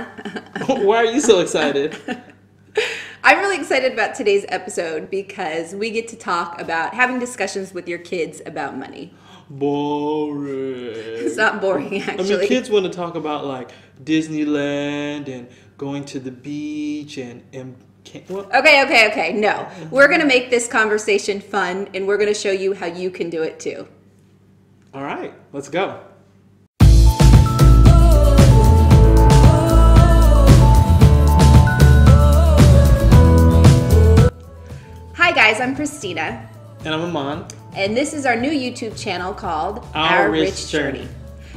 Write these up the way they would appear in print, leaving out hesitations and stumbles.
Why are you so excited? I'm really excited about today's episode because we get to talk about having discussions with your kids about money. Boring. It's not boring, actually. I mean, kids want to talk about like Disneyland and going to the beach and what? Okay. No. We're going to make this conversation fun, and we're going to show you how you can do it too. All right, let's go. Hi guys, I'm Christina. And I'm Aman. And this is our new YouTube channel called Our Rich Journey.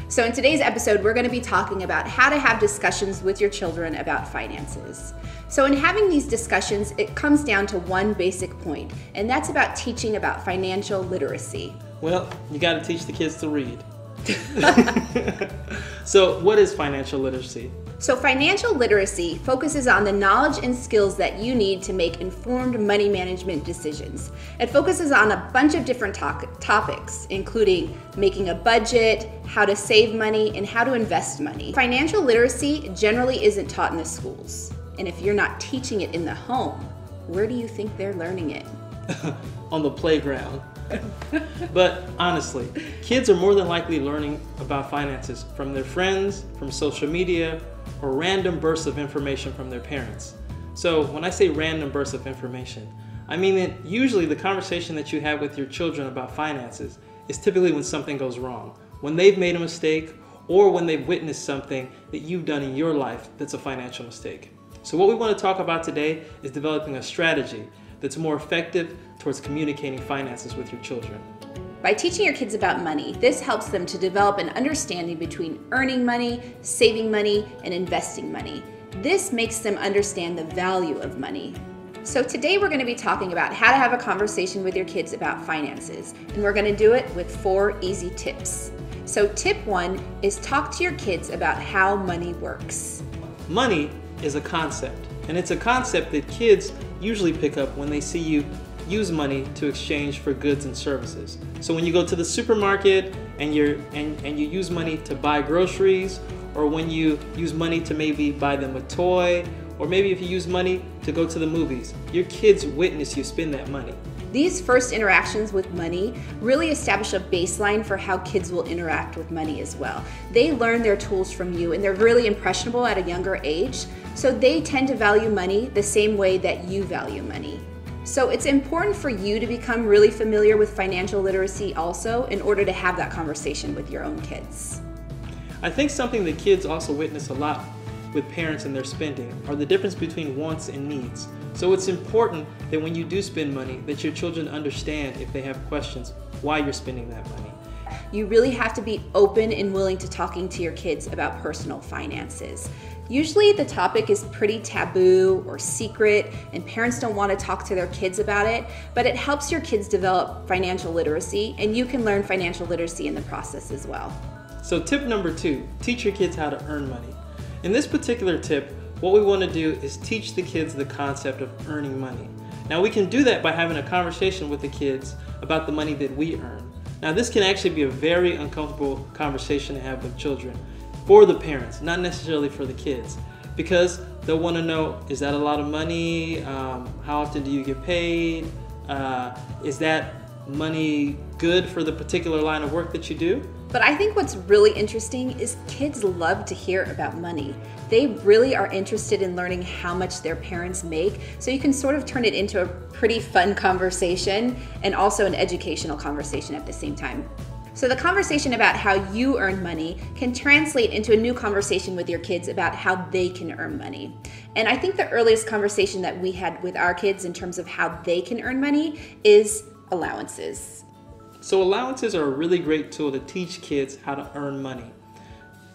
So in today's episode, we're going to be talking about how to have discussions with your children about finances. So in having these discussions, it comes down to one basic point, and that's about teaching about financial literacy. Well, you got to teach the kids to read. So what is financial literacy? So financial literacy focuses on the knowledge and skills that you need to make informed money management decisions. It focuses on a bunch of different topics, including making a budget, how to save money, and how to invest money. Financial literacy generally isn't taught in the schools. And if you're not teaching it in the home, where do you think they're learning it? On the playground. But honestly, kids are more than likely learning about finances from their friends, from social media, or random bursts of information from their parents. So when I say random bursts of information, I mean that usually the conversation that you have with your children about finances is typically when something goes wrong, when they've made a mistake, or when they've witnessed something that you've done in your life that's a financial mistake. So what we want to talk about today is developing a strategy that's more effective towards communicating finances with your children. By teaching your kids about money, this helps them to develop an understanding between earning money, saving money, and investing money. This makes them understand the value of money. So today we're going to be talking about how to have a conversation with your kids about finances, and we're going to do it with 4 easy tips. So tip 1 is talk to your kids about how money works. Money is a concept, and it's a concept that kids usually pick up when they see you use money to exchange for goods and services. So when you go to the supermarket and you use money to buy groceries, or when you use money to maybe buy them a toy, or maybe if you use money to go to the movies, your kids witness you spend that money. These first interactions with money really establish a baseline for how kids will interact with money as well. They learn their tools from you, and they're really impressionable at a younger age, so they tend to value money the same way that you value money. So it's important for you to become really familiar with financial literacy also in order to have that conversation with your own kids. I think something that kids also witness a lot with parents and their spending are the difference between wants and needs. So it's important that when you do spend money, that your children understand, if they have questions, why you're spending that money. You really have to be open and willing to talking to your kids about personal finances. Usually the topic is pretty taboo or secret, and parents don't want to talk to their kids about it, but it helps your kids develop financial literacy, and you can learn financial literacy in the process as well. So tip number 2, teach your kids how to earn money. In this particular tip, what we want to do is teach the kids the concept of earning money. Now we can do that by having a conversation with the kids about the money that we earn. Now this can actually be a very uncomfortable conversation to have with children, for the parents, not necessarily for the kids, because they'll want to know, is that a lot of money? How often do you get paid? Is that money good for the particular line of work that you do? But I think what's really interesting is kids love to hear about money. They really are interested in learning how much their parents make, so you can sort of turn it into a pretty fun conversation and also an educational conversation at the same time. So the conversation about how you earn money can translate into a new conversation with your kids about how they can earn money. And I think the earliest conversation that we had with our kids in terms of how they can earn money is allowances. So allowances are a really great tool to teach kids how to earn money.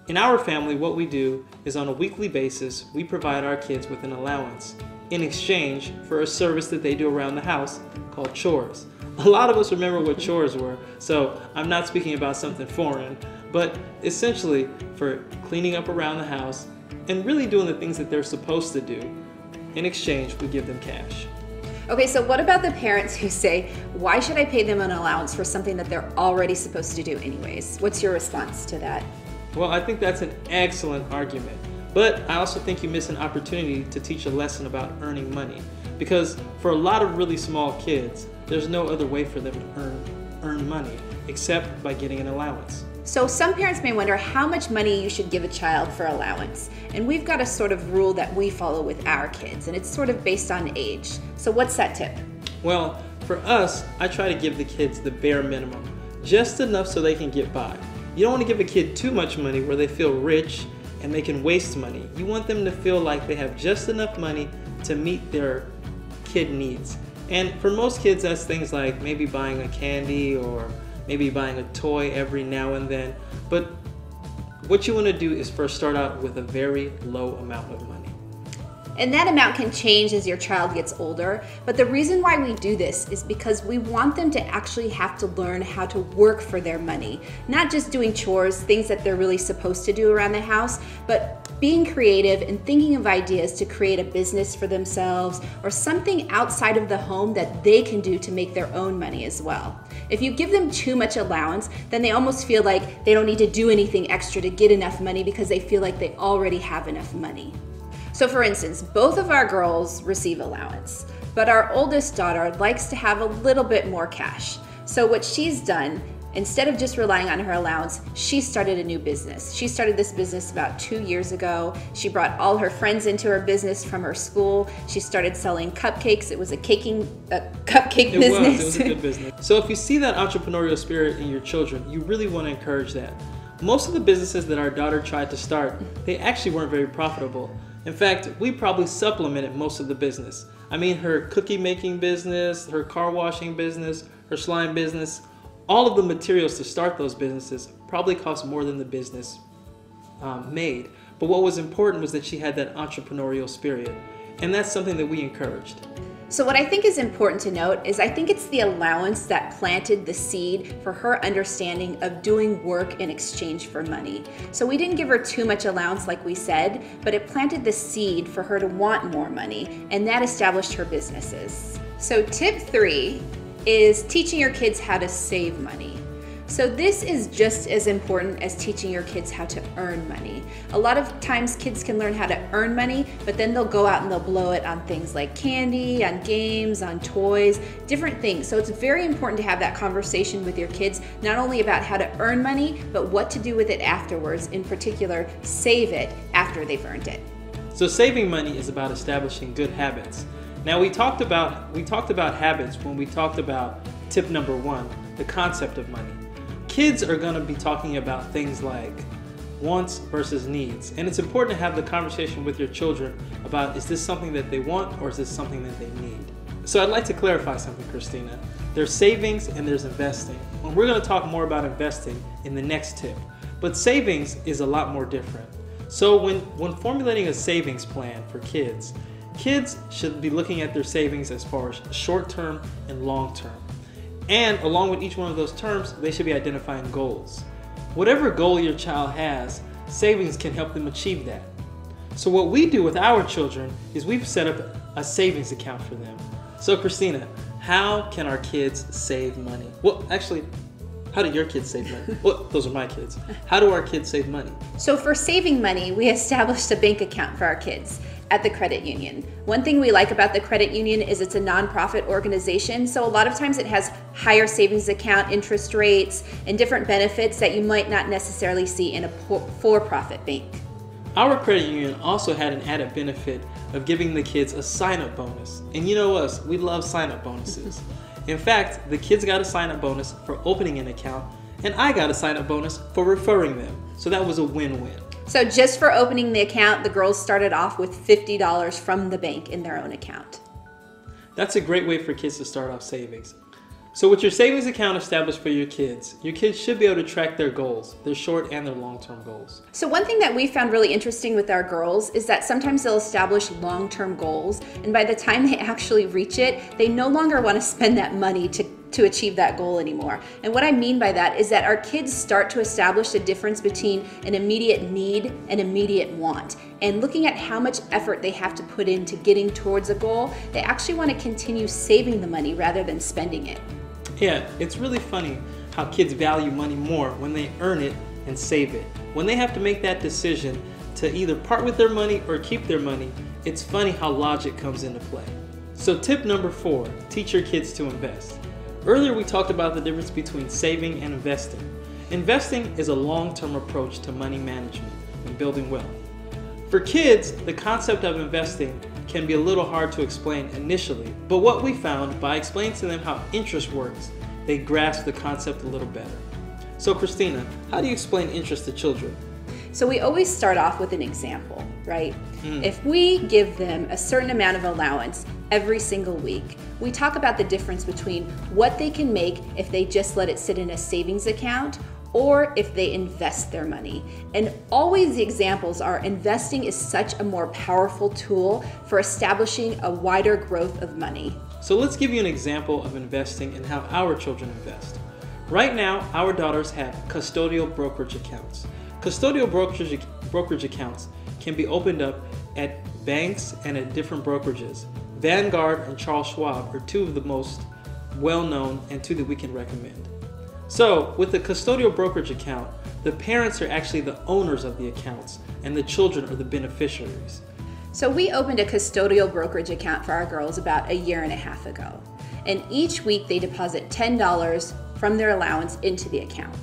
In our family, what we do is on a weekly basis, we provide our kids with an allowance in exchange for a service that they do around the house called chores. A lot of us remember what chores were, so I'm not speaking about something foreign, but essentially for cleaning up around the house and really doing the things that they're supposed to do. In exchange, we give them cash. Okay, so what about the parents who say, why should I pay them an allowance for something that they're already supposed to do anyways? What's your response to that? Well, I think that's an excellent argument. But I also think you miss an opportunity to teach a lesson about earning money, because for a lot of really small kids, there's no other way for them to earn money except by getting an allowance. So some parents may wonder how much money you should give a child for allowance. And we've got a sort of rule that we follow with our kids, and it's sort of based on age. So what's that tip? Well, for us, I try to give the kids the bare minimum, just enough so they can get by. You don't want to give a kid too much money where they feel rich and they can waste money. You want them to feel like they have just enough money to meet their kid needs. And for most kids, that's things like maybe buying a candy or maybe buying a toy every now and then. But what you want to do is first start out with a very low amount of money. And that amount can change as your child gets older, but the reason why we do this is because we want them to actually have to learn how to work for their money. Not just doing chores, things that they're really supposed to do around the house, but being creative and thinking of ideas to create a business for themselves or something outside of the home that they can do to make their own money as well. If you give them too much allowance, then they almost feel like they don't need to do anything extra to get enough money because they feel like they already have enough money. So for instance, both of our girls receive allowance, but our oldest daughter likes to have a little bit more cash. So what she's done, instead of just relying on her allowance, she started a new business. She started this business about 2 years ago. She brought all her friends into her business from her school. She started selling cupcakes. It was a cupcake business. It was a good business. So if you see that entrepreneurial spirit in your children, you really want to encourage that. Most of the businesses that our daughter tried to start, they actually weren't very profitable. In fact, we probably supplemented most of the business. I mean, her cookie making business, her car washing business, her slime business, all of the materials to start those businesses probably cost more than the business made. But what was important was that she had that entrepreneurial spirit. And that's something that we encouraged. So what I think is important to note is I think it's the allowance that planted the seed for her understanding of doing work in exchange for money. So we didn't give her too much allowance like we said, but it planted the seed for her to want more money, and that established her businesses. So tip 3 is teaching your kids how to save money. So this is just as important as teaching your kids how to earn money. A lot of times kids can learn how to earn money, but then they'll go out and they'll blow it on things like candy, on games, on toys, different things. So it's very important to have that conversation with your kids, not only about how to earn money, but what to do with it afterwards. In particular, save it after they've earned it. So saving money is about establishing good habits. Now we talked about habits when we talked about tip number 1, the concept of money. Kids are going to be talking about things like wants versus needs. And it's important to have the conversation with your children about, is this something that they want or is this something that they need? So I'd like to clarify something, Christina. There's savings and there's investing. And we're going to talk more about investing in the next tip. But savings is a lot more different. So when formulating a savings plan for kids should be looking at their savings as far as short-term and long-term. And along with each one of those terms, they should be identifying goals. Whatever goal your child has, savings can help them achieve that. So what we do with our children is we've set up a savings account for them. So Christina, how can our kids save money? Well, actually, how do your kids save money? Well, those are my kids. How do our kids save money? So for saving money, we established a bank account for our kids at the credit union. One thing we like about the credit union is it's a nonprofit organization, so a lot of times it has higher savings account interest rates and different benefits that you might not necessarily see in a for-profit bank. Our credit union also had an added benefit of giving the kids a sign-up bonus. And you know us, we love sign-up bonuses. In fact, the kids got a sign-up bonus for opening an account, and I got a sign-up bonus for referring them. So that was a win-win. So just for opening the account, the girls started off with $50 from the bank in their own account. That's a great way for kids to start off savings. So with your savings account established for your kids should be able to track their goals, their short and their long-term goals. So one thing that we found really interesting with our girls is that sometimes they'll establish long-term goals, and by the time they actually reach it, they no longer want to spend that money to achieve that goal anymore. And what I mean by that is that our kids start to establish a difference between an immediate need and immediate want. And looking at how much effort they have to put into getting towards a goal, they actually want to continue saving the money rather than spending it. Yeah, it's really funny how kids value money more when they earn it and save it. When they have to make that decision to either part with their money or keep their money, it's funny how logic comes into play. So tip number 4, teach your kids to invest. Earlier we talked about the difference between saving and investing. Investing is a long-term approach to money management and building wealth. For kids, the concept of investing can be a little hard to explain initially, but what we found by explaining to them how interest works, they grasp the concept a little better. So Christina, how do you explain interest to children? So we always start off with an example, right? If we give them a certain amount of allowance every single week, we talk about the difference between what they can make if they just let it sit in a savings account or if they invest their money. And always the examples are investing is such a more powerful tool for establishing a wider growth of money. So let's give you an example of investing and how our children invest. Right now, our daughters have custodial brokerage accounts. Custodial brokerage accounts can be opened up at banks and at different brokerages. Vanguard and Charles Schwab are two of the most well-known and two that we can recommend. So with the custodial brokerage account, the parents are actually the owners of the accounts and the children are the beneficiaries. So we opened a custodial brokerage account for our girls about a year and a half ago. And each week they deposit $10 from their allowance into the account.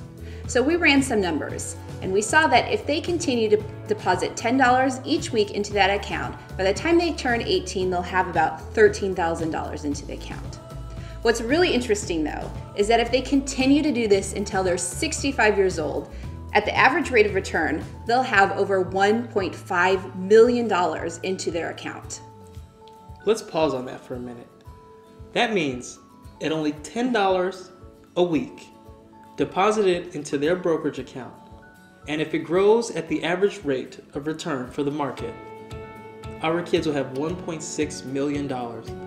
So we ran some numbers and we saw that if they continue to deposit $10 each week into that account, by the time they turn 18, they'll have about $13,000 into the account. What's really interesting though, is that if they continue to do this until they're 65 years old, at the average rate of return, they'll have over $1.5 million into their account. Let's pause on that for a minute. That means at only $10 a week, deposited into their brokerage account, and if it grows at the average rate of return for the market, our kids will have $1.6 million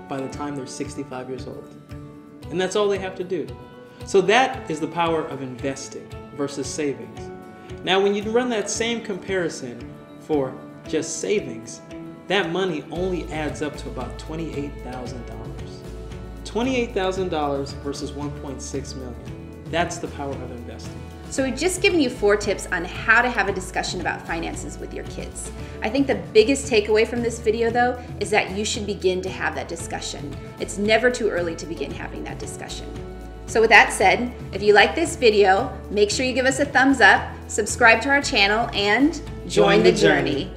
by the time they're 65 years old. And that's all they have to do. So that is the power of investing versus savings. Now, when you run that same comparison for just savings, that money only adds up to about $28,000. $28,000 versus $1.6 million. That's the power of investing. So we've just given you 4 tips on how to have a discussion about finances with your kids. I think the biggest takeaway from this video though is that you should begin to have that discussion. It's never too early to begin having that discussion. So with that said, if you like this video, make sure you give us a thumbs up, subscribe to our channel, and join the journey.